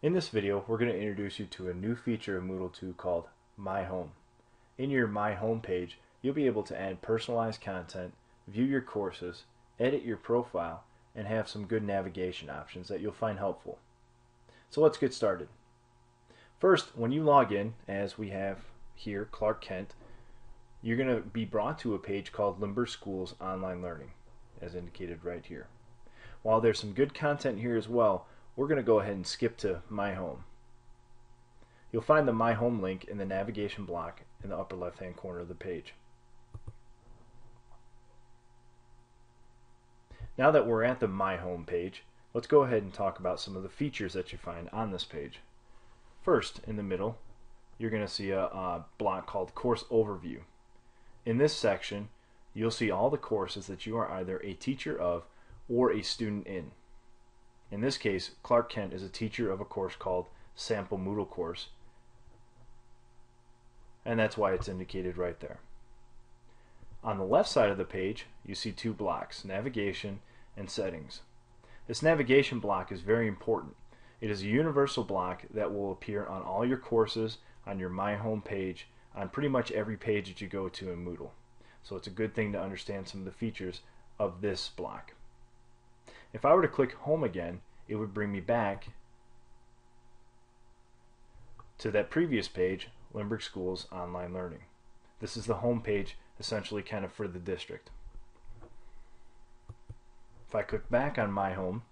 In this video, we're going to introduce you to a new feature of Moodle 2 called My Home. In your My Home page, you'll be able to add personalized content, view your courses, edit your profile, and have some good navigation options that you'll find helpful. So let's get started. First, when you log in, as we have here, Clark Kent, you're going to be brought to a page called Limburg Schools Online Learning, as indicated right here. While there's some good content here as well, we're going to go ahead and skip to My Home. You'll find the My Home link in the navigation block in the upper left hand corner of the page. Now that we're at the My Home page, let's go ahead and talk about some of the features that you find on this page. First, in the middle, you're going to see a block called Course Overview. In this section, you'll see all the courses that you are either a teacher of or a student in. In this case, Clark Kent is a teacher of a course called Sample Moodle Course, and that's why it's indicated right there. On the left side of the page, you see two blocks, Navigation and Settings. This navigation block is very important. It is a universal block that will appear on all your courses, on your My Home page, on pretty much every page that you go to in Moodle. So it's a good thing to understand some of the features of this block. If I were to click Home again, it would bring me back to that previous page, Limburg Schools Online Learning. This is the home page, essentially kind of for the district. If I click back on My Home,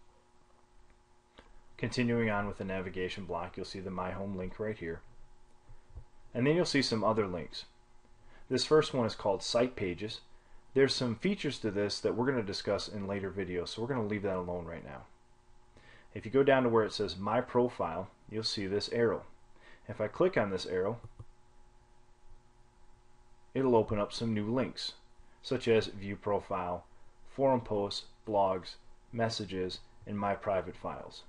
continuing on with the navigation block, you'll see the My Home link right here. And then you'll see some other links. This first one is called Site Pages. There's some features to this that we're going to discuss in later videos, so we're going to leave that alone right now. If you go down to where it says My Profile, you'll see this arrow. If I click on this arrow, it'll open up some new links, such as View Profile, Forum Posts, Blogs, Messages, and My Private Files.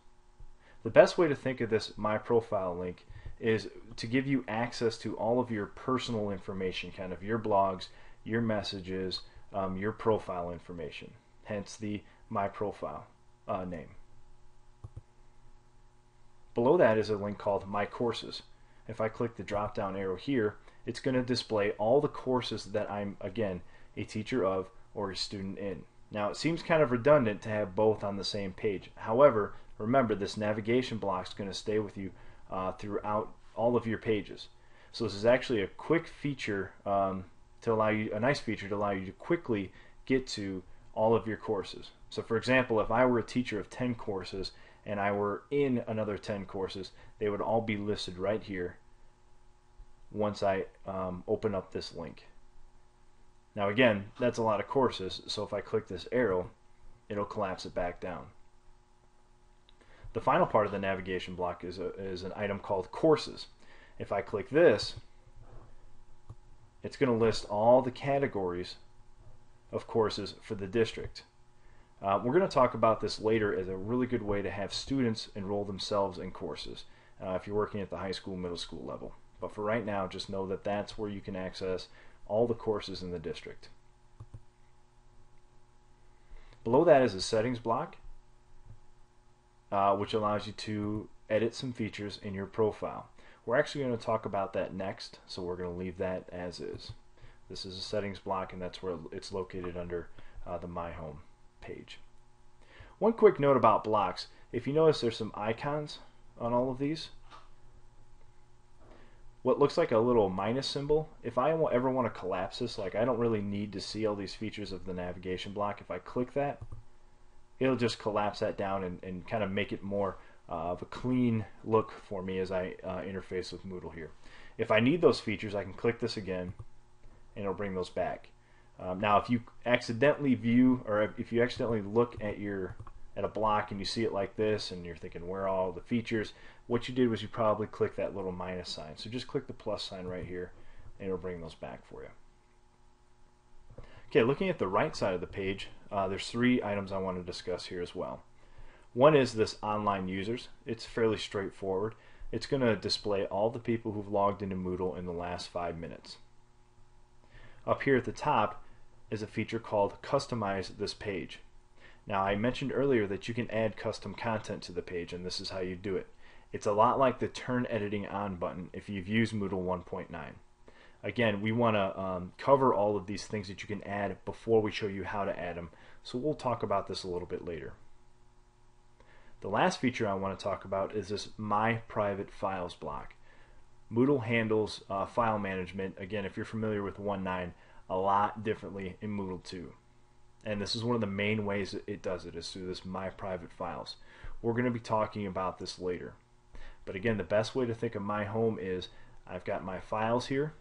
The best way to think of this My Profile link is to give you access to all of your personal information, kind of your blogs, your messages, your profile information, hence the My Profile name. Below that is a link called My Courses. If I click the drop down arrow here, it's going to display all the courses that I'm, again, a teacher of or a student in. Now it seems kind of redundant to have both on the same page. However, remember this navigation block is going to stay with you throughout all of your pages. So this is actually a quick feature to allow you, a nice feature to allow you to quickly get to all of your courses. So for example, if I were a teacher of 10 courses and I were in another 10 courses, they would all be listed right here once I open up this link. Now again, that's a lot of courses, so if I click this arrow, it'll collapse it back down. The final part of the navigation block is an item called Courses. If I click this, it's going to list all the categories of courses for the district. We're going to talk about this later as a really good way to have students enroll themselves in courses if you're working at the high school, middle school level. But for right now, just know that that's where you can access all the courses in the district. Below that is a settings block, which allows you to edit some features in your profile. We're actually going to talk about that next, so we're going to leave that as is. This is a settings block, and that's where it's located under the My Home page. One quick note about blocks. If you notice, there's some icons on all of these. What looks like a little minus symbol, if I ever want to collapse this, like I don't really need to see all these features of the navigation block, if I click that, it'll just collapse that down and kind of make it more of a clean look for me as I interface with Moodle here. If I need those features, I can click this again and it'll bring those back. Now if you accidentally view, or if you accidentally look at a block and you see it like this and you're thinking where are all the features, what you did was you probably clicked that little minus sign. So just click the plus sign right here and it'll bring those back for you. Okay, looking at the right side of the page, there's three items I want to discuss here as well. One is this online users. It's fairly straightforward. It's going to display all the people who've logged into Moodle in the last 5 minutes. Up here at the top is a feature called Customize This Page. Now I mentioned earlier that you can add custom content to the page, and this is how you do it. It's a lot like the Turn Editing On button if you've used Moodle 1.9. Again, we want to cover all of these things that you can add before we show you how to add them, so we'll talk about this a little bit later. The last feature I want to talk about is this My Private Files block. Moodle handles file management, again, if you're familiar with 1.9, a lot differently in Moodle 2. And this is one of the main ways that it does it, is through this My Private Files. We're going to be talking about this later. But again, the best way to think of my home is I've got my files here,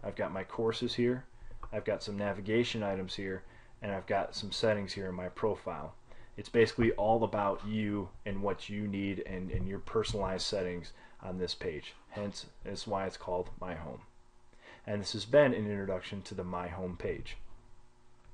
I've got my courses here, I've got some navigation items here, and I've got some settings here in my profile. It's basically all about you and what you need and your personalized settings on this page. Hence, that's why it's called My Home. And this has been an introduction to the My Home page.